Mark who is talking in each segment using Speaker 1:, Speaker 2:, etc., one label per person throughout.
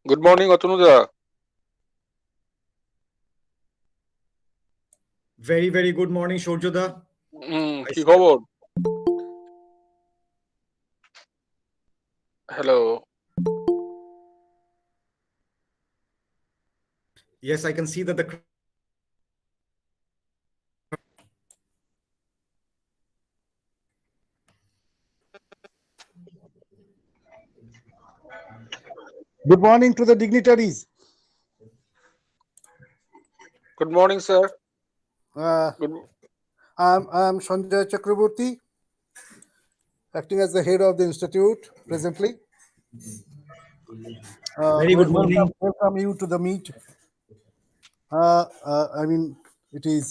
Speaker 1: Good morning, Atanuja.
Speaker 2: Very, very good morning, Shorjoda. I
Speaker 1: কি
Speaker 2: see.
Speaker 1: খবর? Hello.
Speaker 2: Yes, I can see that the.
Speaker 3: Good morning to the dignitaries.
Speaker 1: Good morning, sir. Good.
Speaker 3: I'm Sanjay Chakraborty, acting as the head of the institute presently.
Speaker 2: Very good morning.
Speaker 3: Welcome you to the meet. It is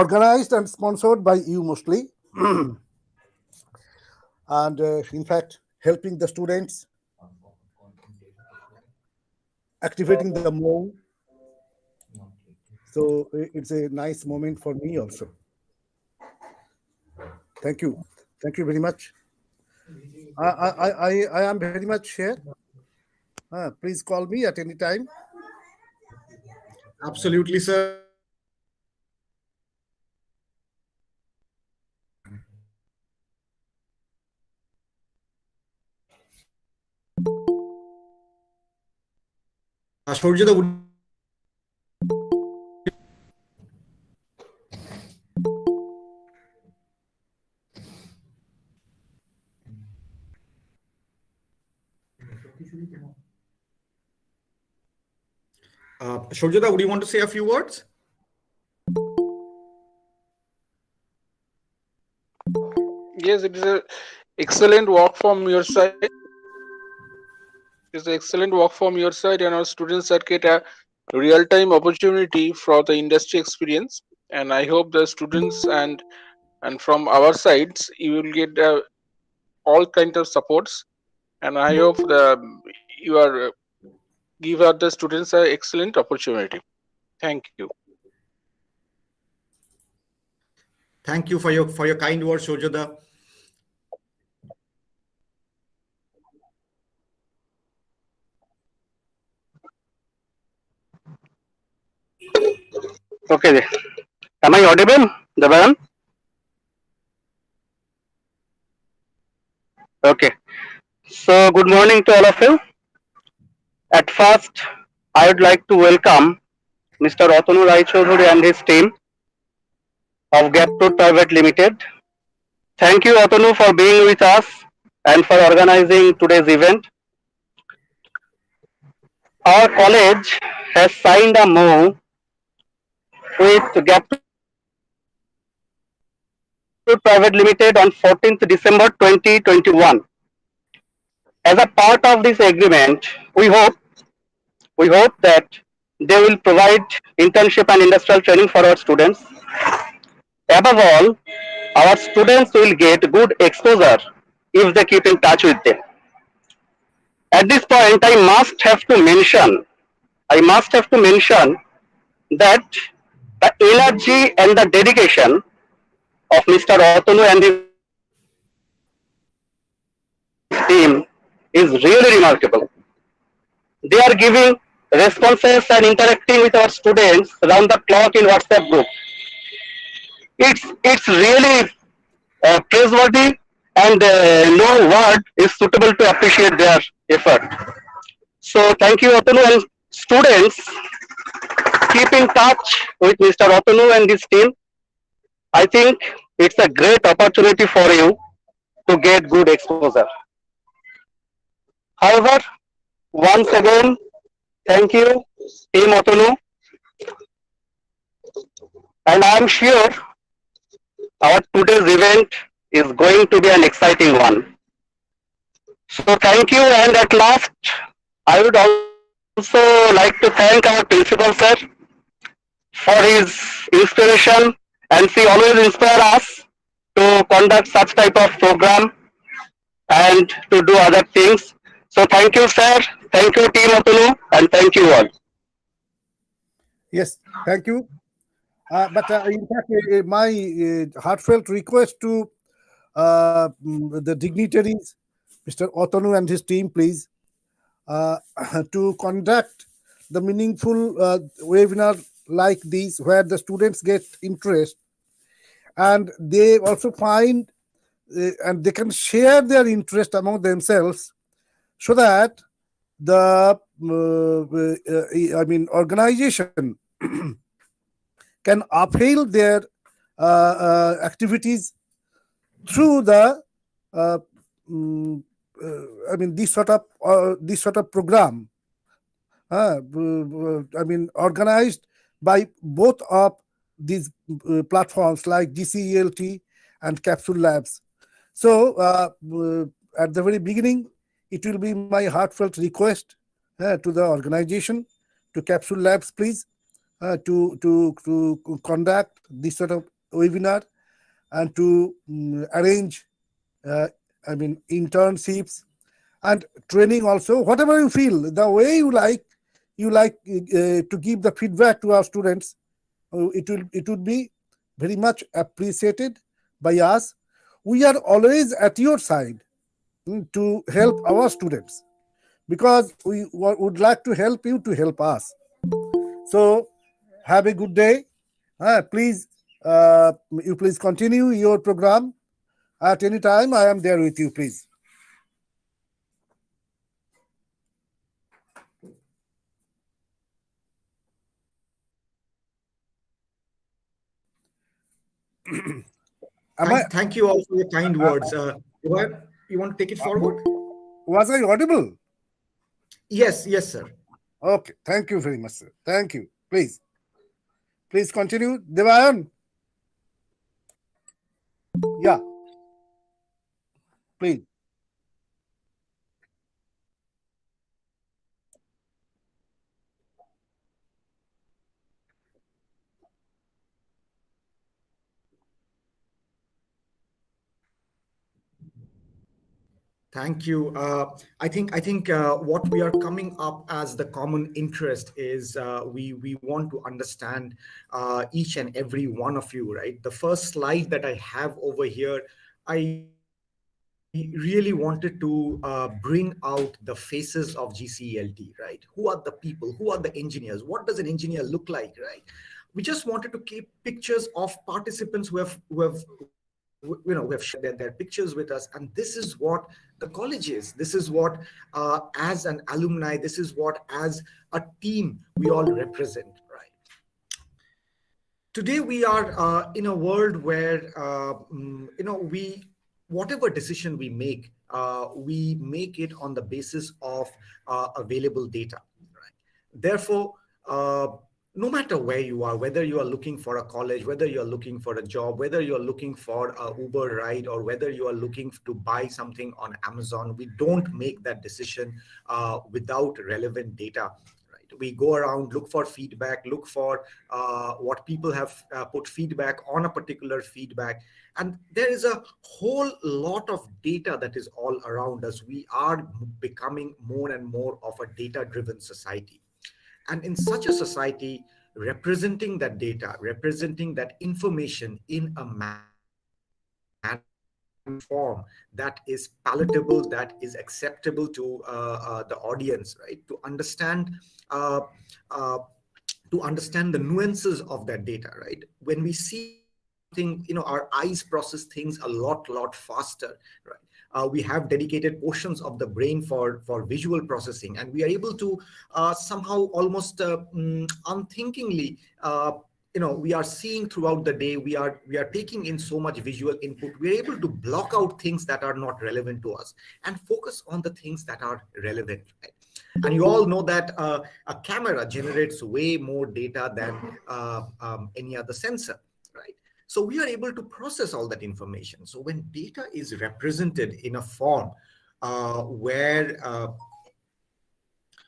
Speaker 3: organized and sponsored by you mostly, and in fact, helping the students, activating the mode. So it's a nice moment for me also. Thank you very much. I am very much here. Please call me at any time.
Speaker 2: Absolutely, sir. Shorjoda, Shorjoda, would you want to say a few words?
Speaker 1: Yes, it is a excellent work from your side. It's an excellent work from your side, and our students that get a real-time opportunity for the industry experience. And I hope the students and from our sides, you will get all kind of supports. And I hope you are give out the students an excellent opportunity. Thank you.
Speaker 2: Thank you for your kind words, Shorjoda.
Speaker 4: Okay. Am I audible, Debayan? Okay. So, good morning to all of you. At first, I would like to welcome Mr. Atanu Rai Chaudhuri and his team of Gaptour Private Limited. Thank you, Atanu, for being with us and for organizing today's event. Our college has signed a MOU with Gaptour Private Limited on 14th December 2021. As a part of this agreement, we hope that they will provide internship and industrial training for our students. Above all, our students will get good exposure if they keep in touch with them. At this point, I must have to mention that the energy and the dedication of Mr. Otonu and his team is really remarkable. They are giving responses and interacting with our students around the clock in WhatsApp group. It's really praiseworthy, and no word is suitable to appreciate their effort. So thank you, Otanu, and students. Keep in touch with Mr. Otanu and his team. I think it's a great opportunity for you to get good exposure. However, once again, thank you, Team Otanu, and I'm sure our today's event is going to be an exciting one. So thank you, and at last, I would also like to thank our principal sir for his inspiration, and he always inspire us to conduct such type of program and to do other things. So thank you, sir. Thank you, Team Otulu, and thank you all.
Speaker 3: Yes, thank you. But in fact, my heartfelt request to the dignitaries Mr. Otonu and his team, please, uh, to conduct the meaningful webinar like these, where the students get interest and they also find and they can share their interest among themselves, so that the organization can uphold their activities through the uh, mm, this sort of program, organized by both of these platforms like GCELT and Capsule Labs. So, at the very beginning, it will be my heartfelt request to the organization, to Capsule Labs, please, to conduct this sort of webinar and to arrange, uh, internships and training also. Whatever you feel, the way you like to give the feedback to our students, it would be very much appreciated by us. We are always at your side to help our students, because we would like to help you to help us. So have a good day. Please, you please continue your program at any time. I am there with you, please. Am I
Speaker 2: Thank you all for your kind words. You want to take it forward?
Speaker 3: Was I audible?
Speaker 2: Yes, sir.
Speaker 3: Okay. Thank you very much, sir. Thank you. Please continue, Debayan. Yeah, please.
Speaker 2: Thank you. I think what we are coming up as the common interest is we want to understand each and every one of you, right? The first slide that I have over here, I really wanted to bring out the faces of GCELT, right? Who are the people? Who are the engineers? What does an engineer look like, right? We just wanted to keep pictures of participants who have shared their pictures with us, and this is what the college is. This is what as an alumni, this is what as a team we all represent, right? Today we are in a world where we whatever decision we make it on the basis of available data, right? Therefore, uh, no matter where you are, whether you are looking for a college, whether you are looking for a job, whether you are looking for a Uber ride, or whether you are looking to buy something on Amazon, we don't make that decision without relevant data. We go around, look for feedback, look for what people have put feedback on a particular feedback, and there is a whole lot of data that is all around us. We are becoming more and more of a data driven society, and in such a society, representing that data, representing that information in a manner, in a form that is palatable, that is acceptable to the audience, right? Uh, uh, to understand the nuances of that data, right? When we see something, our eyes process things a lot faster, right? We have dedicated portions of the brain for visual processing, and we are able to somehow almost unthinkingly, we are seeing throughout the day, we are taking in so much visual input, we're able to block out things that are not relevant to us and focus on the things that are relevant, right? And you all know that a camera generates way more data than any other sensor, right? So we are able to process all that information. So when data is represented in a form where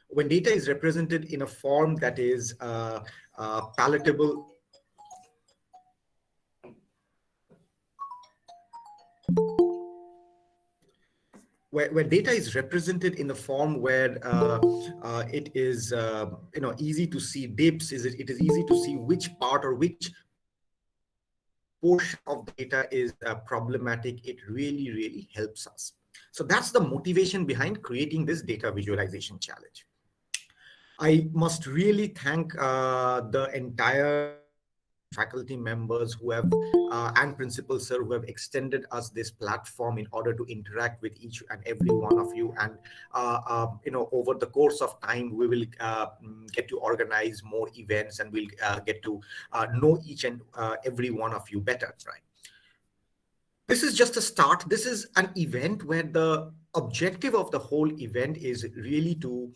Speaker 2: when data is represented in a form that is palatable, where data is represented in a form where it is easy to see dips, it is easy to see which part or which portion of the data is problematic, it really helps us. So that's the motivation behind creating this data visualization challenge. I must really thank the entire faculty members who have and principal sir who have extended us this platform in order to interact with each and every one of you. And over the course of time, we will get to organize more events, and we'll get to know each and every one of you better. Right. This is just a start. This is an event where the objective of the whole event is really to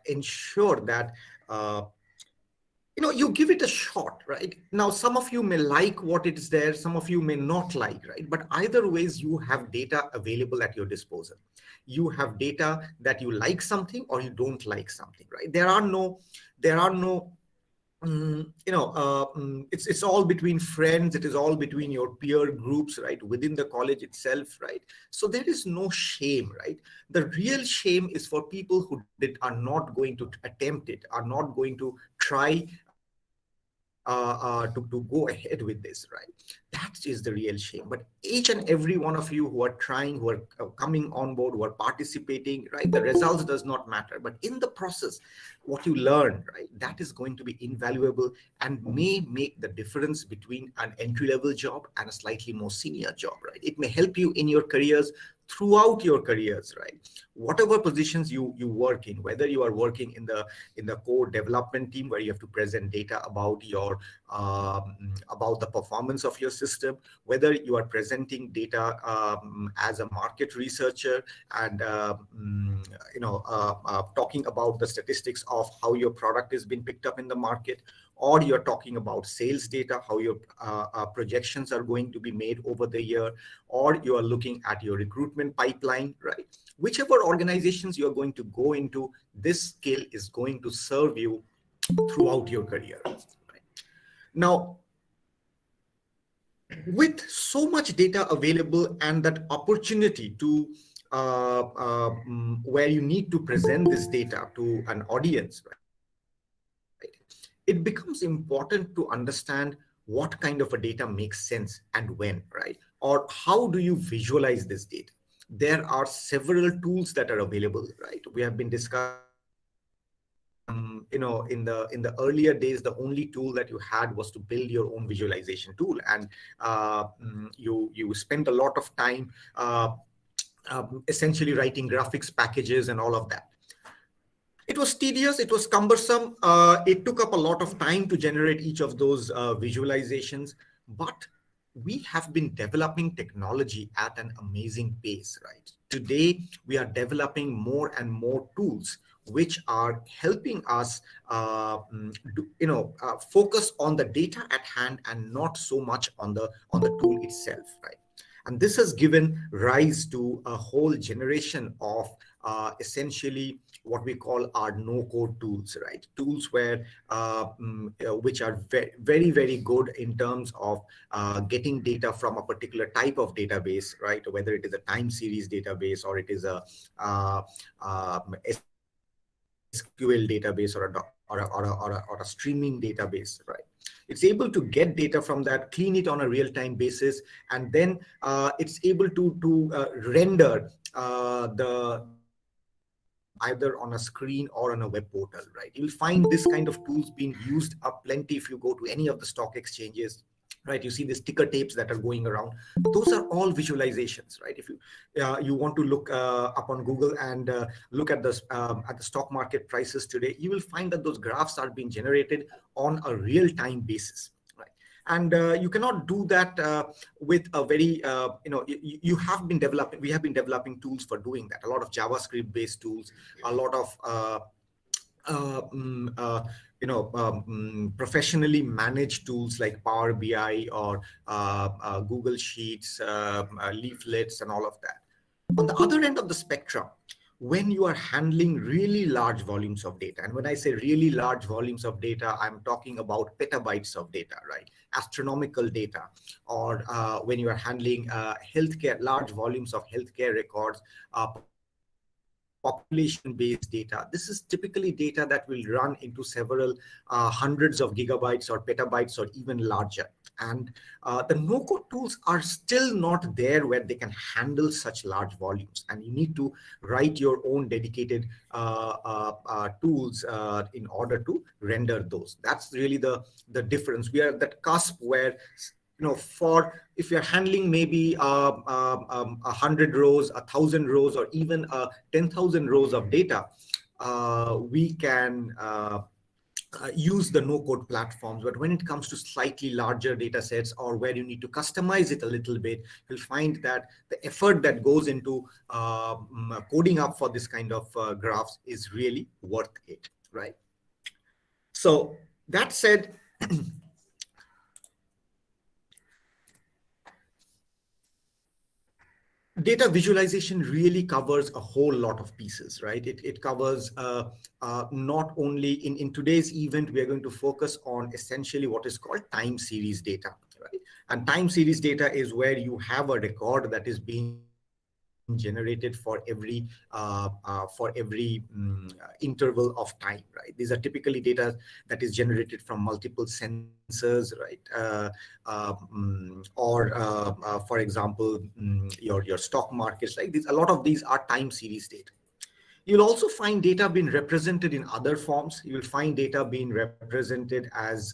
Speaker 2: ensure that you give it a shot. Right now, some of you may like what it is there, some of you may not like, right? But either ways, you have data available at your disposal. You have data that you like something or you don't like something, right? There are no it's all between friends. It is all between your peer groups, right, within the college itself, right? So there is no shame, right? The real shame is for people who are not going to attempt it, are not going to try to go ahead with this, right? That is the real shame. But each and every one of you who are trying, who are coming on board, who are participating, right, the results does not matter, but in the process, what you learn, right, that is going to be invaluable and may make the difference between an entry level job and a slightly more senior job, right? It may help you in your careers, throughout your careers, right? Whatever positions you work in, whether you are working in the core development team where you have to present data about your about the performance of your system, whether you are presenting data as a market researcher and talking about the statistics of how your product has been picked up in the market, or you're talking about sales data, how your projections are going to be made over the year, or you are looking at your recruitment pipeline, right? Whichever organizations you're going to go into, this skill is going to serve you throughout your career. Right? Now, with so much data available and that opportunity to where you need to present this data to an audience, right? It becomes important to understand what kind of a data makes sense and when, right? Or how do you visualize this data? There are several tools that are available, right? We have been discussing in the earlier days, the only tool that you had was to build your own visualization tool, and you spend a lot of time essentially writing graphics packages and all of that. It was tedious, it was cumbersome, it took up a lot of time to generate each of those visualizations, but we have been developing technology at an amazing pace, right? Today, we are developing more and more tools which are helping us focus on the data at hand and not so much on the tool itself, right? And this has given rise to a whole generation of essentially what we call our no-code tools, right? Tools where which are very, very good in terms of getting data from a particular type of database, right? Whether it is a time series database or it is a SQL database or a streaming database, right? It's able to get data from that, clean it on a real-time basis, and then it's able to render the data either on a screen or on a web portal, right? You'll find this kind of tools being used up plenty if you go to any of the stock exchanges, right? You see these ticker tapes that are going around. Those are all visualizations, right? If you want to look up on Google and look at the stock market prices today, you will find that those graphs are being generated on a real-time basis, right? And you cannot do that with a very we have been developing tools for doing that. A lot of JavaScript based tools, a lot of professionally managed tools like Power BI or Google Sheets, leaflets, and all of that. On the other end of the spectrum, when you are handling really large volumes of data, and when I say really large volumes of data, I'm talking about petabytes of data, right? Astronomical data, or when you are handling large volumes of healthcare records, particularly population-based data. This is typically data that will run into several hundreds of gigabytes or petabytes or even larger. And the no-code tools are still not there where they can handle such large volumes. And you need to write your own dedicated tools in order to render those. That's really the difference. We are at that cusp where, for if you're handling maybe 100 rows, 1,000 rows, or even 10,000 rows of data, we can use the no-code platforms. But when it comes to slightly larger data sets, or where you need to customize it a little bit, you'll find that the effort that goes into coding up for this kind of graphs is really worth it, right? So that said, data visualization really covers a whole lot of pieces, right? It covers not only in today's event, we are going to focus on essentially what is called time series data, right? And time series data is where you have a record that is being generated for every interval of time, right? These are typically data that is generated from multiple sensors, right? For example, your stock markets, right? A lot of these are time series data. You'll also find data being represented in other forms. You'll find data being represented as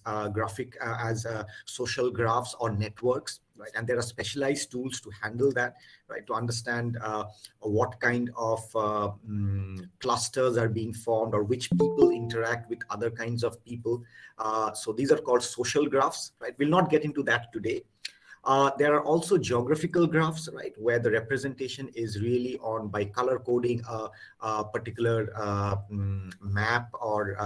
Speaker 2: social graphs or networks, right? And there are specialized tools to handle that, right? To understand what kind of clusters are being formed, or which people interact with other kinds of people. So these are called social graphs, right? We'll not get into that today. There are also geographical graphs, right, where the representation is really on by color coding a particular map, or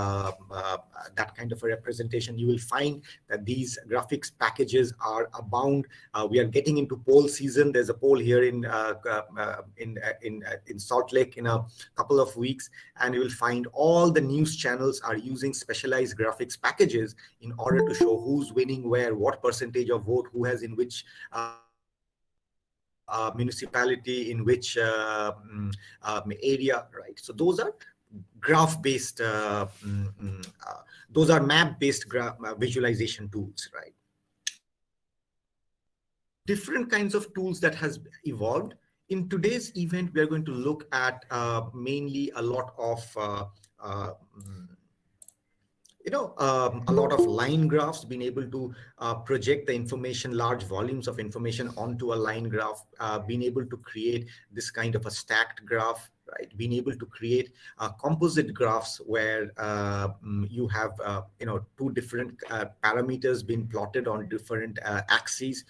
Speaker 2: that kind of a representation. You will find that these graphics packages are abound. We are getting into poll season. There's a poll here in Salt Lake in a couple of weeks, and you will find all the news channels are using specialized graphics packages in order to show who's winning where, what percentage of vote, who has in which municipality, in which area, right? So those are graph-based, those are map-based visualization tools, right? Different kinds of tools that has evolved. In today's event, we are going to look at mainly a lot of a lot of line graphs, being able to project the information, large volumes of information onto a line graph, being able to create this kind of a stacked graph, right? Being able to create composite graphs where you have two different parameters being plotted on different axes.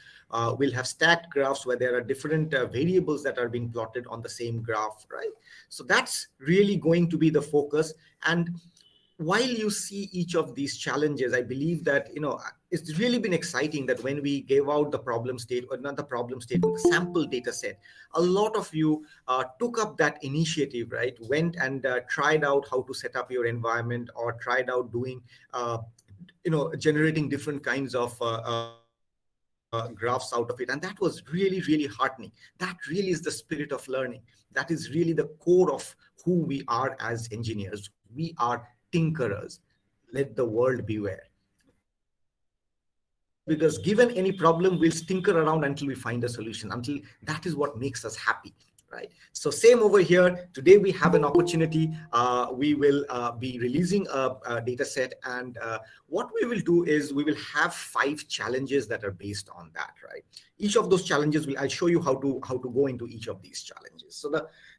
Speaker 2: We'll have stacked graphs where there are different variables that are being plotted on the same graph, right? So that's really going to be the focus. And while you see each of these challenges, I believe that it's really been exciting that when we gave out the problem state, or not the problem statement, the sample data set, a lot of you took up that initiative, right? Went and tried out how to set up your environment, or tried out doing generating different kinds of graphs out of it. And that was really, really heartening. That really is the spirit of learning. That is really the core of who we are as engineers. We are tinkerers. Let the world beware. Because given any problem, we'll tinker around until we find a solution, until that is what makes us happy, right? So same over here. Today we have an opportunity. We will be releasing a data set, and what we will do is we will have 5 challenges that are based on that, right? Each of those challenges, I'll show you how to go into each of these challenges. So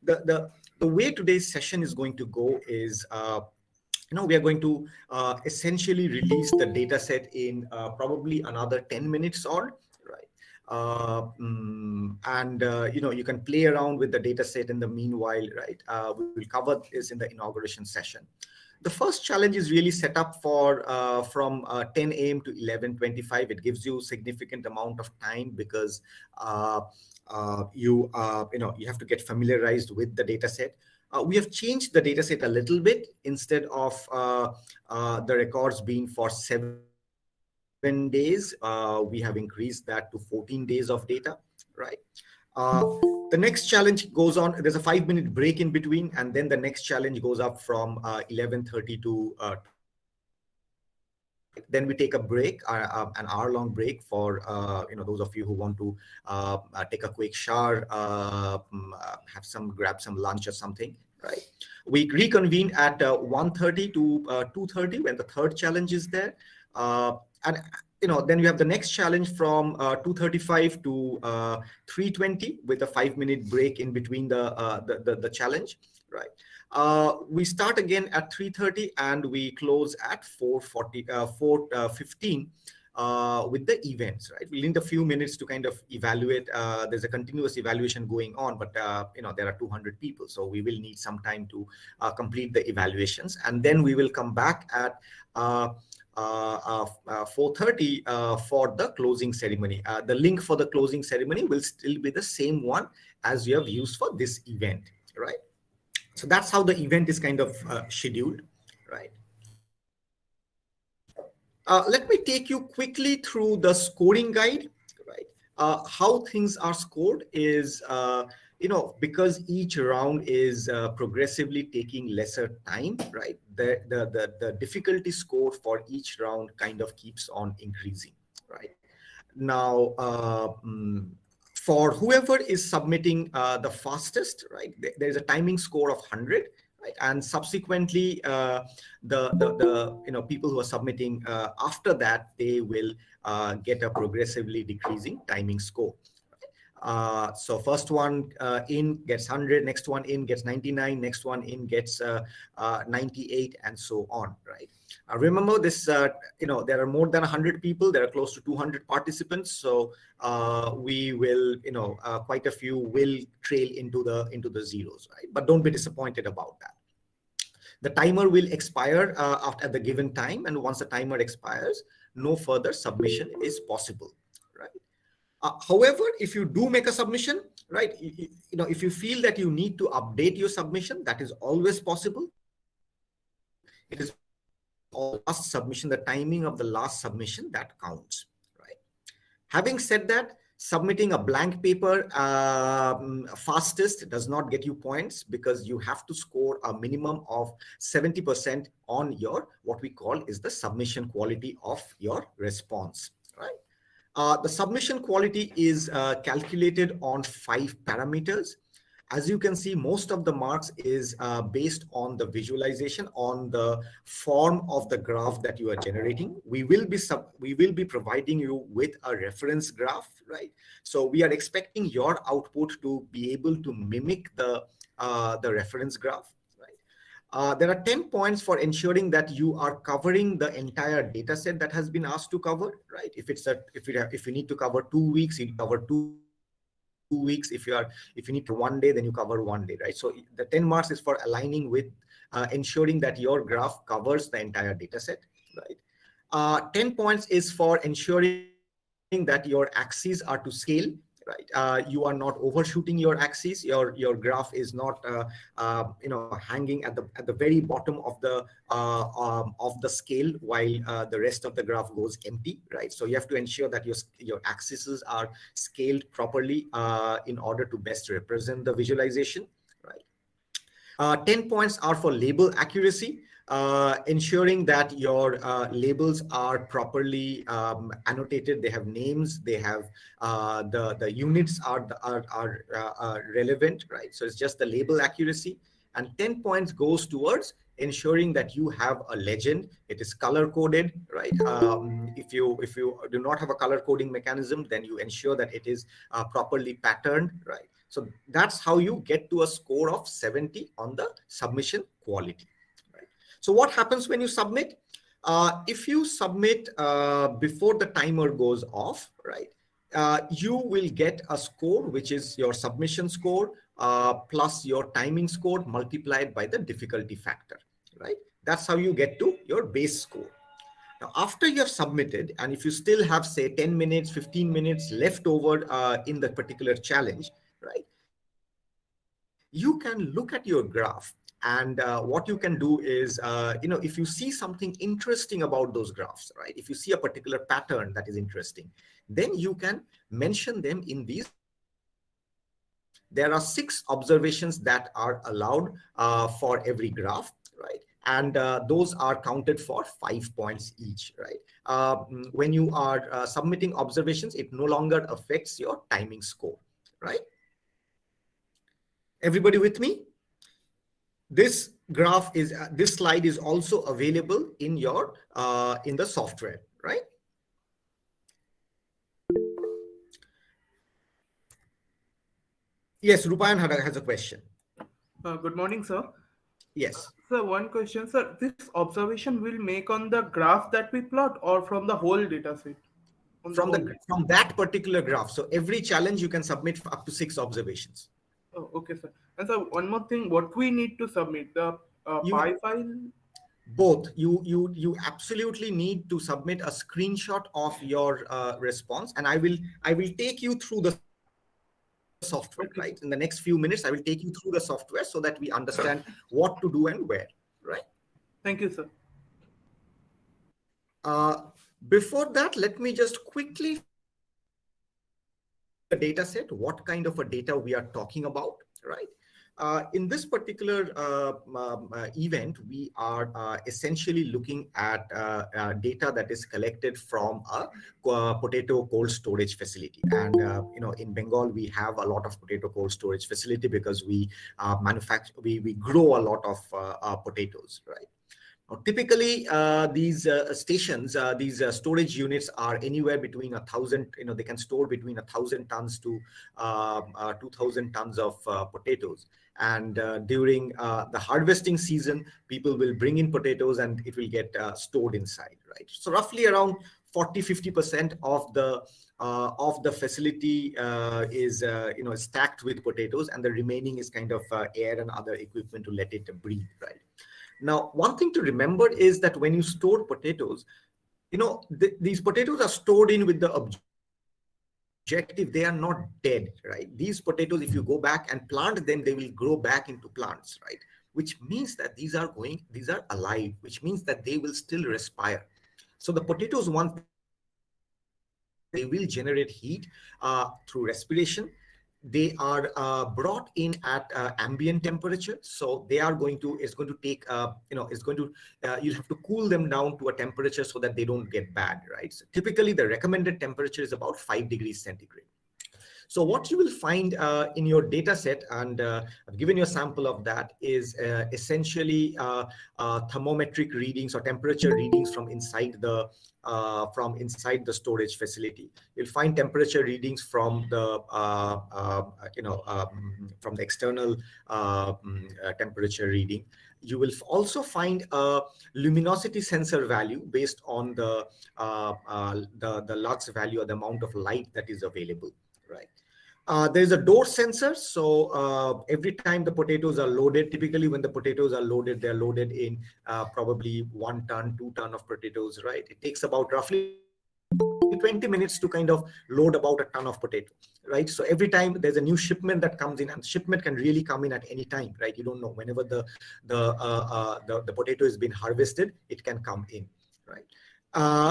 Speaker 2: the way today's session is going to go is we are going to essentially release the data set in probably another 10 minutes or, right? You can play around with the data set in the meanwhile, right? We will cover this in the inauguration session. The first challenge is really set up for from 10 a.m. to 11:25. It gives you significant amount of time because you have to get familiarized with the data set. We have changed the data set a little bit. Instead of the records being for 7 days, we have increased that to 14 days of data, right? Uh, the next challenge goes on. There's a 5 minute break in between, and then the next challenge goes up from 11:30 to 12:30. Right. Then we take a break, an hour-long break for those of you who want to take a quick shower, grab some lunch or something. Right. We reconvene at 1:30 to 2:30 when the third challenge is there, and then we have the next challenge from 2:35 to 3:20 with a 5 minute break in between the challenge, right? We start again at 3:30 and we close at 4:15 with the events, right? We'll need a few minutes to kind of evaluate. There's a continuous evaluation going on, but there are 200 people, so we will need some time to complete the evaluations, and then we will come back at 4:30 for the closing ceremony. The link for the closing ceremony will still be the same one as you have used for this event, right? So that's how the event is kind of scheduled, right? Let me take you quickly through the scoring guide, right? How things are scored is, because each round is progressively taking lesser time, right? The difficulty score for each round kind of keeps on increasing, right? Now, for whoever is submitting the fastest, right, there's a timing score of 100, right? And subsequently, the people who are submitting after that, they will get a progressively decreasing timing score. So first one in gets 100, next one in gets 99, next one in gets 98, and so on, right? Remember this, there are more than 100 people, there are close to 200 participants, so we will, quite a few will trail into the zeros, right? But don't be disappointed about that. The timer will expire at the given time, and once the timer expires, no further submission is possible, right? However, if you do make a submission, right, if you feel that you need to update your submission, that is always possible. It is all last submission, the timing of the last submission that counts, right? Having said that, submitting a blank paper fastest does not get you points, because you have to score a minimum of 70% on your, what we call is the submission quality of your response, right? The submission quality is calculated on 5 parameters. As you can see, most of the marks is based on the visualization, on the form of the graph that you are generating. We will be providing you with a reference graph, right? So we are expecting your output to be able to mimic the reference graph. There are 10 points for ensuring that you are covering the entire data set that has been asked to cover, right? If you need to cover 2 weeks, you cover 2 weeks. If you need to cover 1 day, then you cover 1 day, right? So the 10 marks is for aligning with ensuring that your graph covers the entire data set, right? 10 points is for ensuring that your axes are to scale, right? You are not overshooting your axis. Your graph is not hanging at the very bottom of the scale, while the rest of the graph goes empty, right? So you have to ensure that your axes are scaled properly in order to best represent the visualization, right? 10 points are for label accuracy, ensuring that your labels are properly annotated. They have names, they have the units are relevant, right? So it's just the label accuracy. And 10 points goes towards ensuring that you have a legend. It is color coded, right? If you do not have a color coding mechanism, then you ensure that it is properly patterned, right? So that's how you get to a score of 70 on the submission quality, right? So what happens when you submit? If you submit before the timer goes off, right, you will get a score, which is your submission score plus your timing score multiplied by the difficulty factor, right? That's how you get to your base score. Now, after you have submitted, and if you still have, say, 10 minutes, 15 minutes left over in the particular challenge, right, you can look at your graph. And what you can do is, if you see something interesting about those graphs, right, if you see a particular pattern that is interesting, then you can mention them in these there are 6 observations that are allowed for every graph, right? And those are counted for 5 points each, right? When you are submitting observations, it no longer affects your timing score, right? Everybody with me? This slide is also available in your in the software, right? Yes, Rupayan has a question.
Speaker 5: Good morning, sir.
Speaker 2: Yes.
Speaker 5: Sir, one question, sir. This observation will make on the graph that we plot or from the whole data set? On the whole.
Speaker 2: From that particular graph. So every challenge you can submit for up to 6 observations.
Speaker 5: Oh, okay, sir. And sir, one more thing. What we need to submit the
Speaker 2: You
Speaker 5: pie file?
Speaker 2: both you absolutely need to submit a screenshot of your response, and I will take you through the software, right? In the next few minutes I will take you through the software so that we understand what to do and where, right?
Speaker 5: Thank you, sir.
Speaker 2: Before that, let me just quickly the data set, what kind of a data we are talking about, right? In this particular event, we are essentially looking at data that is collected from a potato cold storage facility. And in Bengal, we have a lot of potato cold storage facility because we we grow a lot of potatoes, right? Now, typically, these stations, these storage units are anywhere between 1,000. They can store between 1,000 tons to 2,000 tons of potatoes. And during the harvesting season, people will bring in potatoes, and it will get stored inside, right? So roughly around 40-50% of the facility is stacked with potatoes, and the remaining is kind of air and other equipment to let it breathe, right? Now, one thing to remember is that when you store potatoes, these potatoes are stored in with the objective. They are not dead, right? These potatoes, if you go back and plant them, they will grow back into plants, right? Which means that these are alive, which means that they will still respire. So the potatoes, once they respire, they will generate heat through respiration. They are brought in at ambient temperature, so they are going to take you'll have to cool them down to a temperature so that they don't get bad, right? So typically the recommended temperature is about 5 degrees centigrade. So what you will find in your data set, and I've given you a sample of that, is essentially thermometric readings or temperature readings from inside the storage facility. You'll find temperature readings from the from the external temperature reading. You will also find a luminosity sensor value based on the lux value, or the amount of light that is available, right? There's a door sensor. So every time the potatoes are loaded, typically when the potatoes are loaded, they're loaded in probably 1 ton, 2 ton of potatoes, right? It takes about roughly 20 minutes to kind of load about a ton of potato, right? So every time there's a new shipment that comes in, and shipment can really come in at any time, right? You don't know, whenever the potato has been harvested, it can come in, right?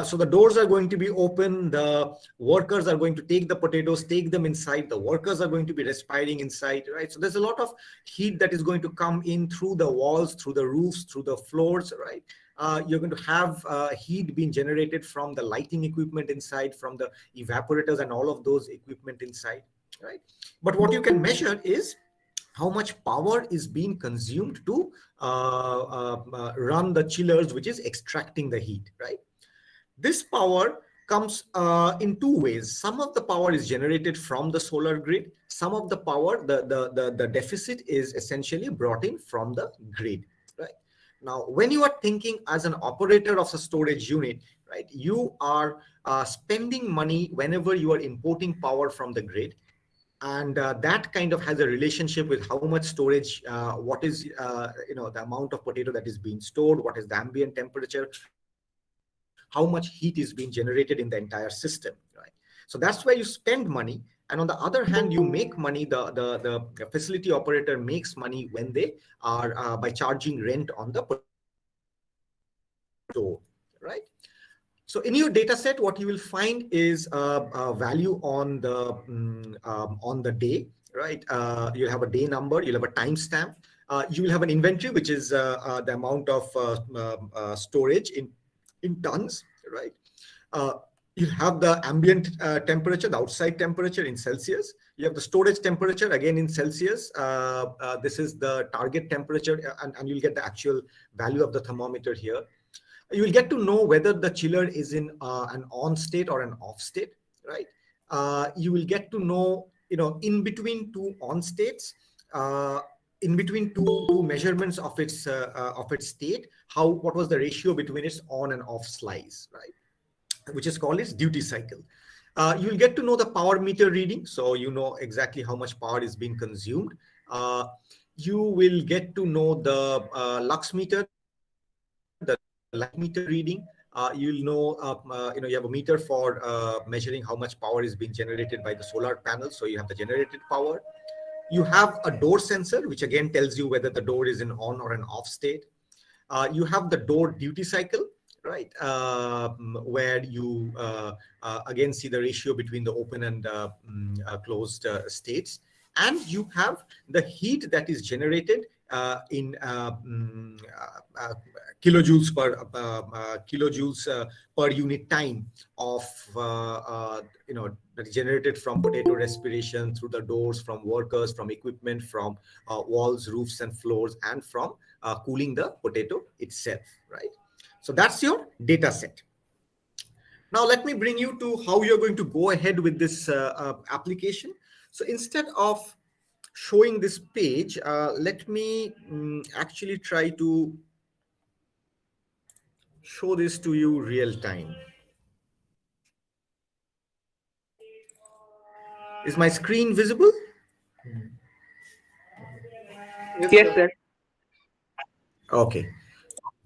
Speaker 2: So the doors are going to be open. The workers are going to take the potatoes, take them inside. The workers are going to be respiring inside, right? So there's a lot of heat that is going to come in through the walls, through the roofs, through the floors, right? You're going to have heat being generated from the lighting equipment inside, from the evaporators and all of those equipment inside, right? But what you can measure is how much power is being consumed to run the chillers, which is extracting the heat, right? This power comes in 2 ways. Some of the power is generated from the solar grid. Some of the power, the deficit, is essentially brought in from the grid, right? Now, when you are thinking as an operator of a storage unit, right, you are spending money whenever you are importing power from the grid. And that kind of has a relationship with how much storage, what is the amount of potato that is being stored, what is the ambient temperature, how much heat is being generated in the entire system, right? So that's where you spend money. And on the other hand, you make money, the facility operator makes money when they are by charging rent on the potato that is being stored, right? So in your data set, what you will find is a value on the day, right? You'll have a day number, you'll have a timestamp. You will have an inventory, which is the amount of storage in tons, right? Uh, you have the ambient temperature, the outside temperature in Celsius. You have the storage temperature again in Celsius. This is the target temperature, and you'll get the actual value of the thermometer here. You will get to know whether the chiller is in an on state or an off state, right? You will get to know, in between two on states, in between two measurements of its state, what was the ratio between its on and off slice, right? Which is called its duty cycle. You will get to know the power meter reading, so you know exactly how much power is being consumed. You will get to know the lux meter, the light meter reading. You'll know, you have a meter for measuring how much power is being generated by the solar panel, so you have the generated power. You have a door sensor, which again tells you whether the door is in on or an off state. You have the door duty cycle, right? Where you again see the ratio between the open and closed states. And you have the heat that is generated in kilojoules per unit time of that is generated from potato respiration, through the doors, from workers, from equipment, from walls, roofs, and floors, and from cooling the potato itself, right? So that's your data set. Now let me bring you to how you're going to go ahead with this application. So instead of showing this page, let me actually try to show this to you real time. Is my screen visible?
Speaker 5: Yes, sir.
Speaker 2: Okay.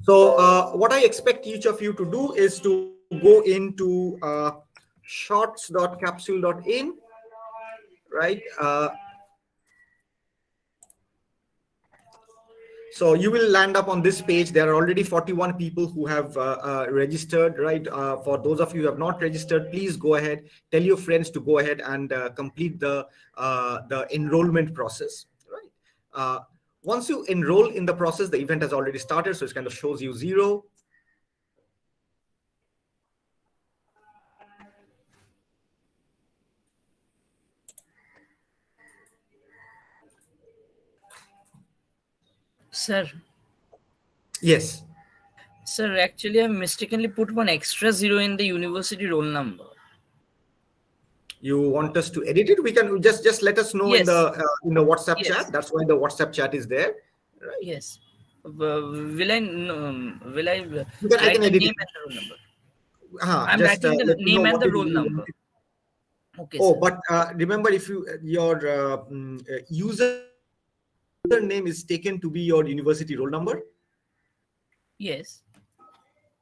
Speaker 2: So what I expect each of you to do is to go into shots.capsule.in, right? So you will land up on this page. There are already 41 people who have registered, right? For those of you who have not registered, please go ahead, tell your friends to go ahead and complete the enrollment process, right? Once you enroll in the process, the event has already started, so it kind of shows you 0.
Speaker 6: Sir,
Speaker 2: Yes.
Speaker 6: sir, actually I mistakenly put one extra zero in the university roll number.
Speaker 2: You want us to edit it? We can just let us know
Speaker 6: Yes.
Speaker 2: in the WhatsApp
Speaker 6: Yes.
Speaker 2: chat. That's why the WhatsApp chat is there, right?
Speaker 6: Yes. Will I
Speaker 2: I
Speaker 6: write
Speaker 2: can
Speaker 6: the
Speaker 2: edit
Speaker 6: name
Speaker 2: it.
Speaker 6: and the roll number? I'm
Speaker 2: Just
Speaker 6: writing the
Speaker 2: let me know
Speaker 6: name and
Speaker 2: what
Speaker 6: the
Speaker 2: it is
Speaker 6: roll
Speaker 2: you
Speaker 6: number.
Speaker 2: want.
Speaker 6: Okay,
Speaker 2: Oh,
Speaker 6: sir.
Speaker 2: but remember, if your username is taken to be your university roll number,
Speaker 6: Yes.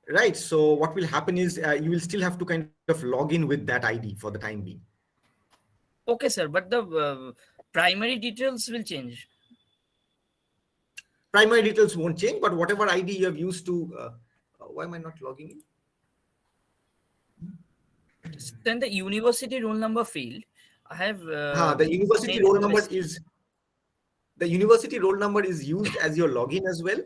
Speaker 2: right? So what will happen is you will still have to kind of log in with that ID for the time being.
Speaker 6: Okay, sir. But the primary details will change.
Speaker 2: Primary details won't change, but whatever ID you have used to, why am I not logging in?
Speaker 6: Then the university roll number field, I have
Speaker 2: The university roll number is used as your login as well.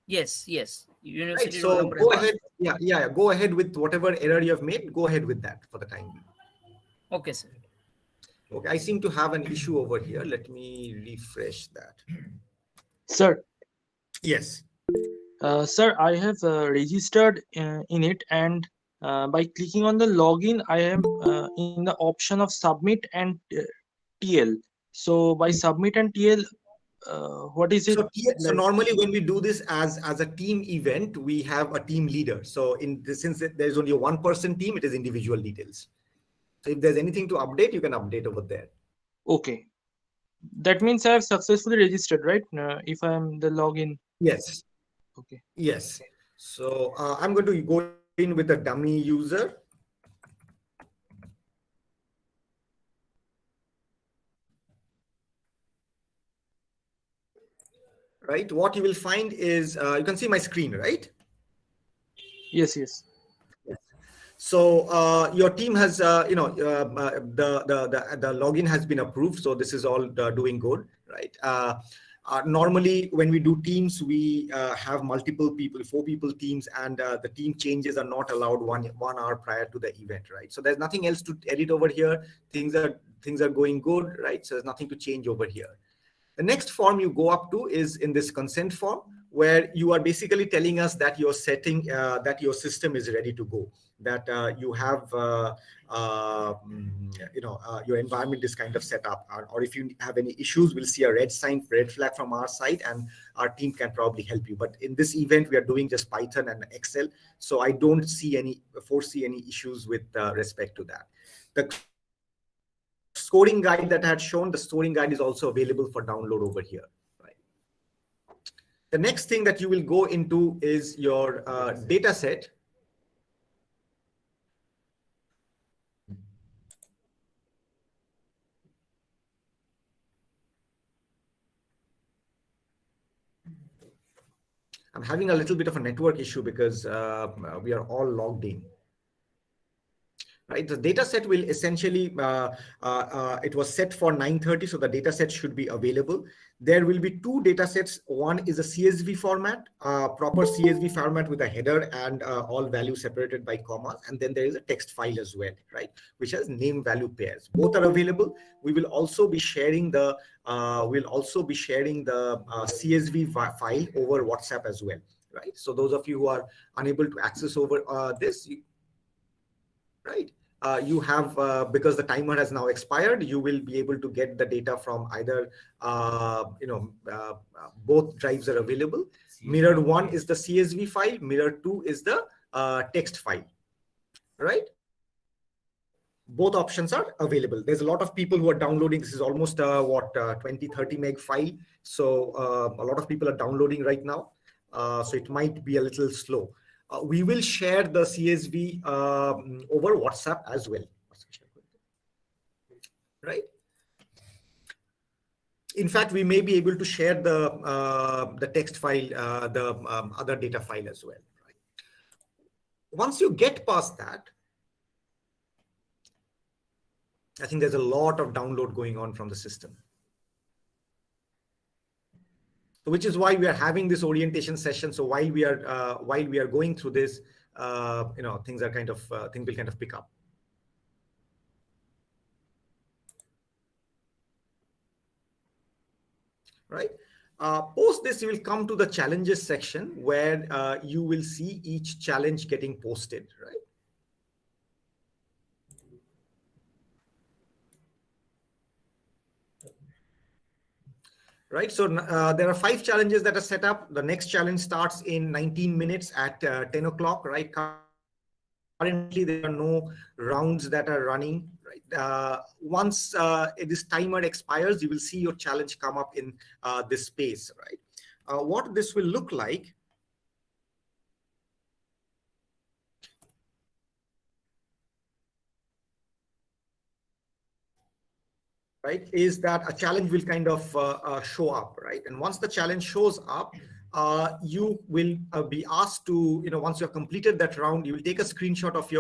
Speaker 6: yes.
Speaker 2: Right.
Speaker 6: University roll
Speaker 2: So
Speaker 6: number.
Speaker 2: go ahead. Yeah. Go ahead with whatever error you have made. Go ahead with that for the time being.
Speaker 6: Okay, sir.
Speaker 2: Okay. I seem to have an issue over here. Let me refresh that.
Speaker 7: Sir,
Speaker 2: Yes.
Speaker 7: sir, I have registered in it, and by clicking on the login, I am in the option of submit and TL. So by submit and TL, what is it
Speaker 2: So
Speaker 7: like?
Speaker 2: normally when we do this as a team event, we have a team leader. So in this, since there's only a one-person team, it is individual details. So if there's anything to update, you can update over there.
Speaker 7: Okay, that means I have successfully registered, right? If I am the login.
Speaker 2: Yes.
Speaker 7: Okay.
Speaker 2: Yes. So I'm going to go in with a dummy user. Right. What you will find is you can see my screen, right?
Speaker 7: Yes.
Speaker 2: Yes. So your team has, the login has been approved. So this is all doing good, right? Normally, when we do teams, we have multiple people, 4 people teams, and the team changes are not allowed 1 hour prior to the event, right? So there's nothing else to edit over here. Things are going good, right? So there's nothing to change over here. The next form you go up to is in this consent form, where you are basically telling us that your that your system is ready to go, that you have, your environment is kind of set up, or if you have any issues, we'll see a red flag from our side, and our team can probably help you. But in this event, we are doing just Python and Excel, so I don't foresee any issues with respect to that. The scoring guide that I had shown, the scoring guide is also available for download over here, right? The next thing that you will go into is your data set. I'm having a little bit of a network issue because we are all logged in. Right, the data set will essentially, it was set for 9:30, so the data set should be available. There will be 2 data sets. One is a CSV format, proper CSV format with a header and all values separated by commas, and then there is a text file as well, right, which has name value pairs. Both are available. We will also be sharing the CSV file over WhatsApp as well, right? So those of you who are unable to access over this, right, you have, because the timer has now expired, you will be able to get the data from either, both drives are available. Mirror 1 is the CSV file, mirror 2 is the text file, right? Both options are available. There's a lot of people who are downloading. This is almost 20-30 meg file, so a lot of people are downloading right now, so it might be a little slow. We will share the CSV over WhatsApp as well, right? In fact, we may be able to share the text file, the other data file as well, right? Once you get past that, I think there's a lot of download going on from the system, which is why we are having this orientation session. So while we are going through this, things will kind of pick up. Right. Post this, you will come to the challenges section where you will see each challenge getting posted, right? Right, so there are 5 challenges that are set up. The next challenge starts in 19 minutes at 10 o'clock, right? Currently, there are no rounds that are running, right? Once this timer expires, you will see your challenge come up in this space, right? What this will look like right, is that a challenge will kind of show up, right? And once the challenge shows up, you will be asked to, once you have completed that round, you will take a screenshot of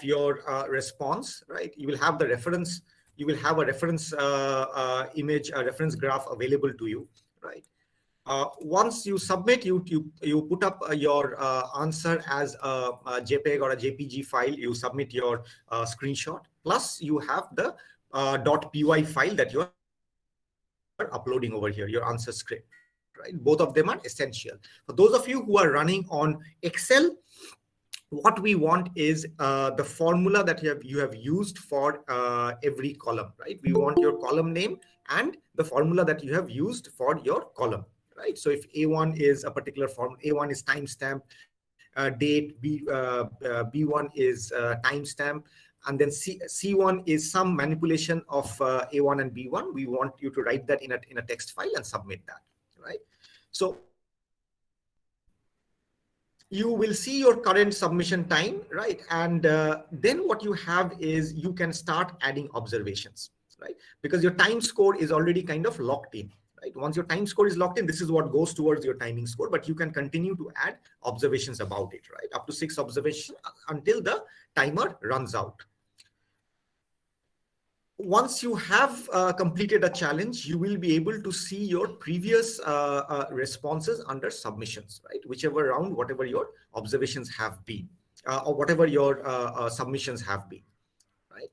Speaker 2: your response, right? You will have the reference, you will have a reference image, a reference graph available to you, right? Once you submit, you put up your answer as a JPEG or a JPG file. You submit your screenshot, plus you have the .py file that you are uploading over here, your answer script, right? Both of them are essential. For those of you who are running on Excel, what we want is the formula that you have used for every column, right? We want your column name and the formula that you have used for your column, right? So if A1 is a particular form, A1 is timestamp, date, B1 is timestamp, and then C1 is some manipulation of A1 and B1. We want you to write that in a text file and submit that, right? So you will see your current submission time, right? And then what you have is you can start adding observations, right? Because your time score is already kind of locked in, right? Once your time score is locked in, this is what goes towards your timing score, but you can continue to add observations about it, right? Up to 6 observations until the timer runs out. Once you have completed a challenge, you will be able to see your previous responses under submissions, right? Whichever round, whatever your observations have been, or whatever your submissions have been, right?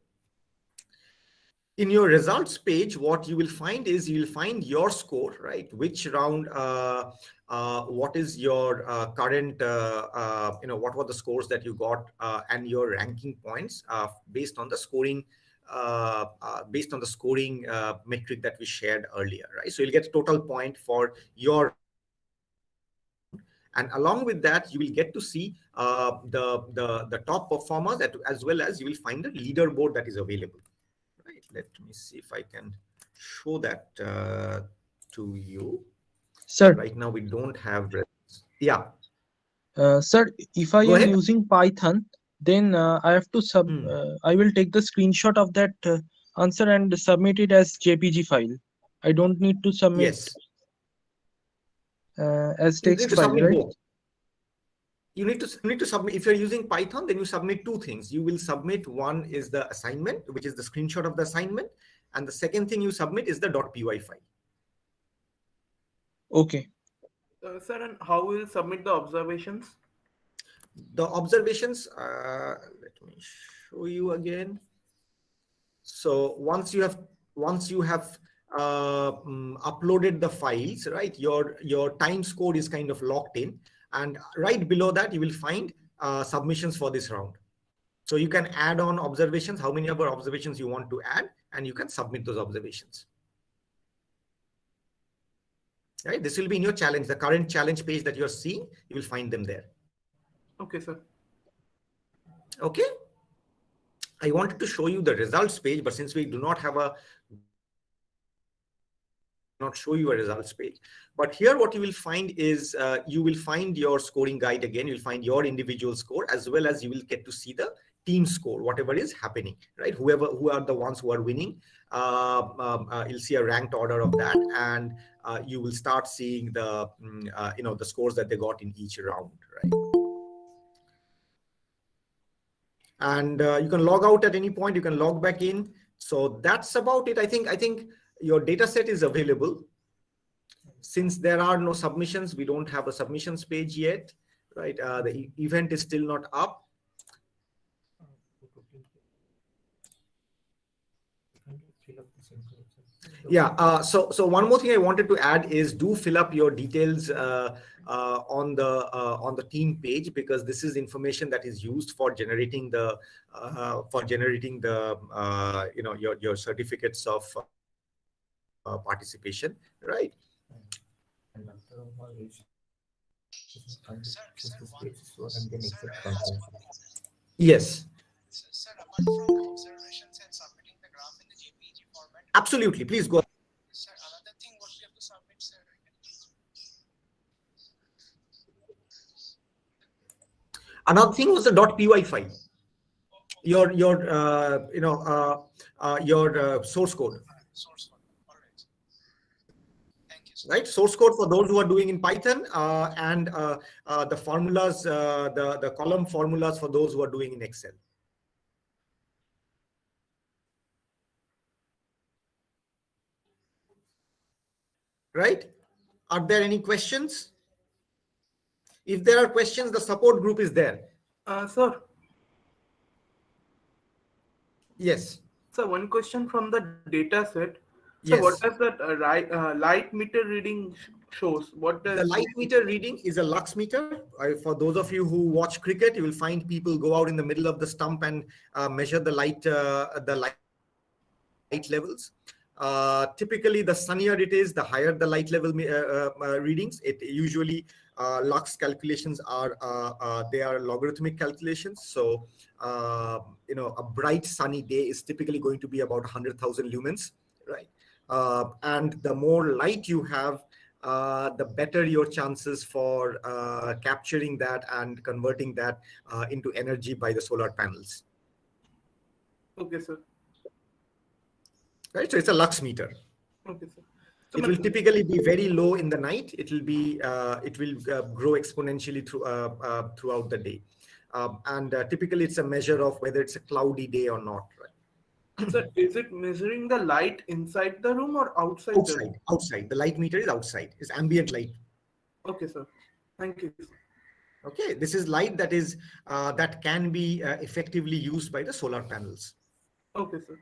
Speaker 2: In your results page, what you will find is you will find your score, right? Which round, what is your current, what were the scores that you got, and your ranking points based on the scoring metric that we shared earlier, right? So you'll get a total point for your round, and along with that, you will get to see the top performers, as well as you will find the leaderboard that is available. Right. Let me see if I can show that to you.
Speaker 7: Sir,
Speaker 2: Right now we don't have. Yeah.
Speaker 7: Sir, if I
Speaker 2: Go
Speaker 7: am
Speaker 2: ahead.
Speaker 7: using Python, then I have to I will take the screenshot of that answer and submit it as JPG file. I don't need to submit
Speaker 2: Yes.
Speaker 7: as
Speaker 2: You
Speaker 7: text
Speaker 2: need to
Speaker 7: file,
Speaker 2: submit
Speaker 7: right?
Speaker 2: both. You need to submit. If you're using Python, then you submit two things. You will submit, one is the assignment, which is the screenshot of the assignment, and the second thing you submit is the .py file.
Speaker 7: Okay.
Speaker 5: Sir, and how will you submit the observations?
Speaker 2: The observations, let me show you again. So once you have uploaded the files, right, your time score is kind of locked in, and right below that you will find submissions for this round. So you can add on observations, how many other observations you want to add, and you can submit those observations. Right, this will be in your challenge, the current challenge page that you're seeing, you will find them there.
Speaker 5: Okay, sir.
Speaker 2: Okay. I wanted to show you the results page, but since we do not have a not show you a results page. But here what you will find is you will find your scoring guide again. You'll find your individual score, as well as you will get to see the team score, whatever is happening, right? Who are the ones who are winning. You'll see a ranked order of that, and you will start seeing the the scores that they got in each round, right? And you can log out at any point, you can log back in. So that's about it. I think your data set is available. Since there are no submissions, we don't have a submissions page yet, right? The event is still not up. Yeah. So one more thing I wanted to add is, do fill up your details on the team page, because this is information that is used for generating the your certificates of participation, right? Yes. Absolutely. Please go. Another thing was the .py file. Your source code. Right, source code for those who are doing in Python, and the formulas, the column formulas for those who are doing in Excel. Right? Are there any questions? If there are questions, the support group is there.
Speaker 5: Sir.
Speaker 2: Yes.
Speaker 5: So one question from the data set. So
Speaker 2: Yes.
Speaker 5: what does that light meter reading shows? What does
Speaker 2: the light meter reading is a lux meter? For those of you who watch cricket, you will find people go out in the middle of the stump and measure the light levels. Typically, the sunnier it is, the higher the light level readings. It usually lux calculations are they are logarithmic calculations. So a bright sunny day is typically going to be about 100,000 lumens, right? And the more light you have, the better your chances for capturing that and converting that into energy by the solar panels.
Speaker 5: Okay, sir.
Speaker 2: Right, so it's a lux meter.
Speaker 5: Okay, sir. So
Speaker 2: It will typically be very low in the night. It will grow exponentially throughout the day. And typically it's a measure of whether it's a cloudy day or not, right?
Speaker 5: sir, is it measuring the light inside the room or outside the room?
Speaker 2: Outside. The light meter is outside. It's ambient light.
Speaker 5: Okay, sir. Thank you.
Speaker 2: Okay, this is light that can be effectively used by the solar panels.
Speaker 5: Okay, sir.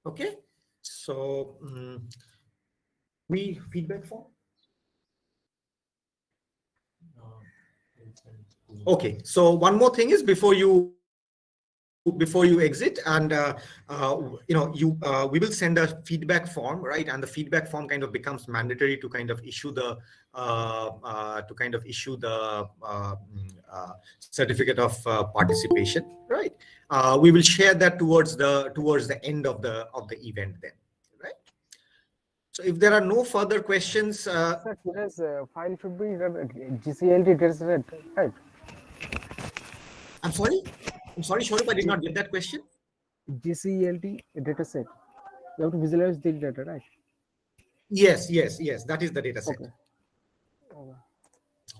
Speaker 2: Okay, so we feedback form. Okay, so one more thing is before you exit, and we will send a feedback form, right? And the feedback form kind of becomes mandatory to kind of issue the certificate of participation, right? We will share that towards the end of the event then, right? So if there are no further questions,
Speaker 8: sir, today's file should be GCLT dataset, right?
Speaker 2: I'm sorry, Shorip, I did not get that question.
Speaker 8: GCLT dataset. You have to visualize the data, right?
Speaker 2: Yes, that is the data set.
Speaker 8: Okay.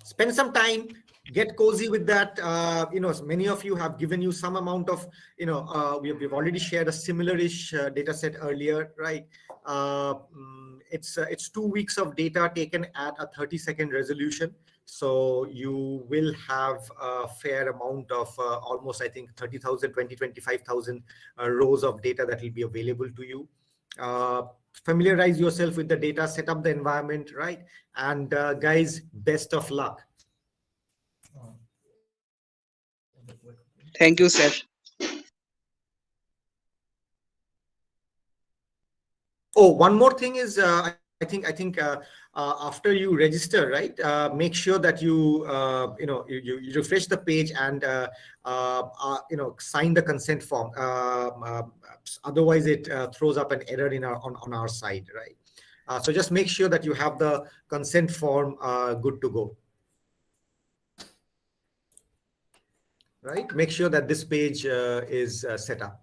Speaker 2: Spend some time, get cozy with that. Many of you have given you some amount of, we've already shared a similar-ish data set earlier, right? It's 2 weeks of data taken at a 30-second resolution. So you will have a fair amount of almost, I think, 25,000 rows of data that will be available to you. Familiarize yourself with the data, set up the environment, right? And guys, best of luck.
Speaker 4: Thank you, sir.
Speaker 2: Oh, one more thing is, I think after you register, right, make sure that you you refresh the page and sign the consent form. Otherwise, it throws up an error on our side, right? So just make sure that you have the consent form good to go. Right? Make sure that this page is set up.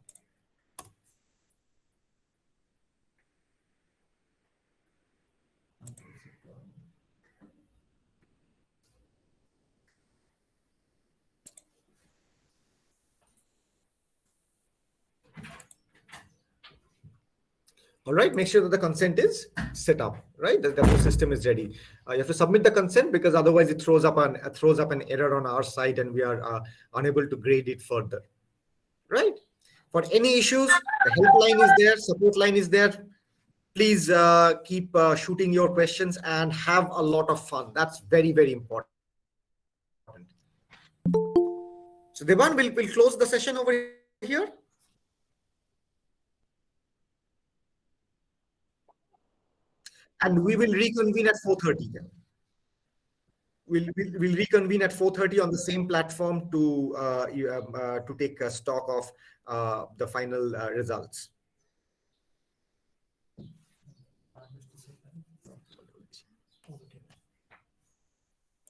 Speaker 2: All right, make sure that the consent is set up, right? That the system is ready. You have to submit the consent because otherwise it throws up an error on our side and we are unable to grade it further, right? For any issues, the helpline is there, support line is there. Please keep shooting your questions and have a lot of fun. That's very, very important. So Deban, we'll close the session over here. And we will reconvene at 4:30. We'll reconvene at 4:30 on the same platform to take stock of the final results.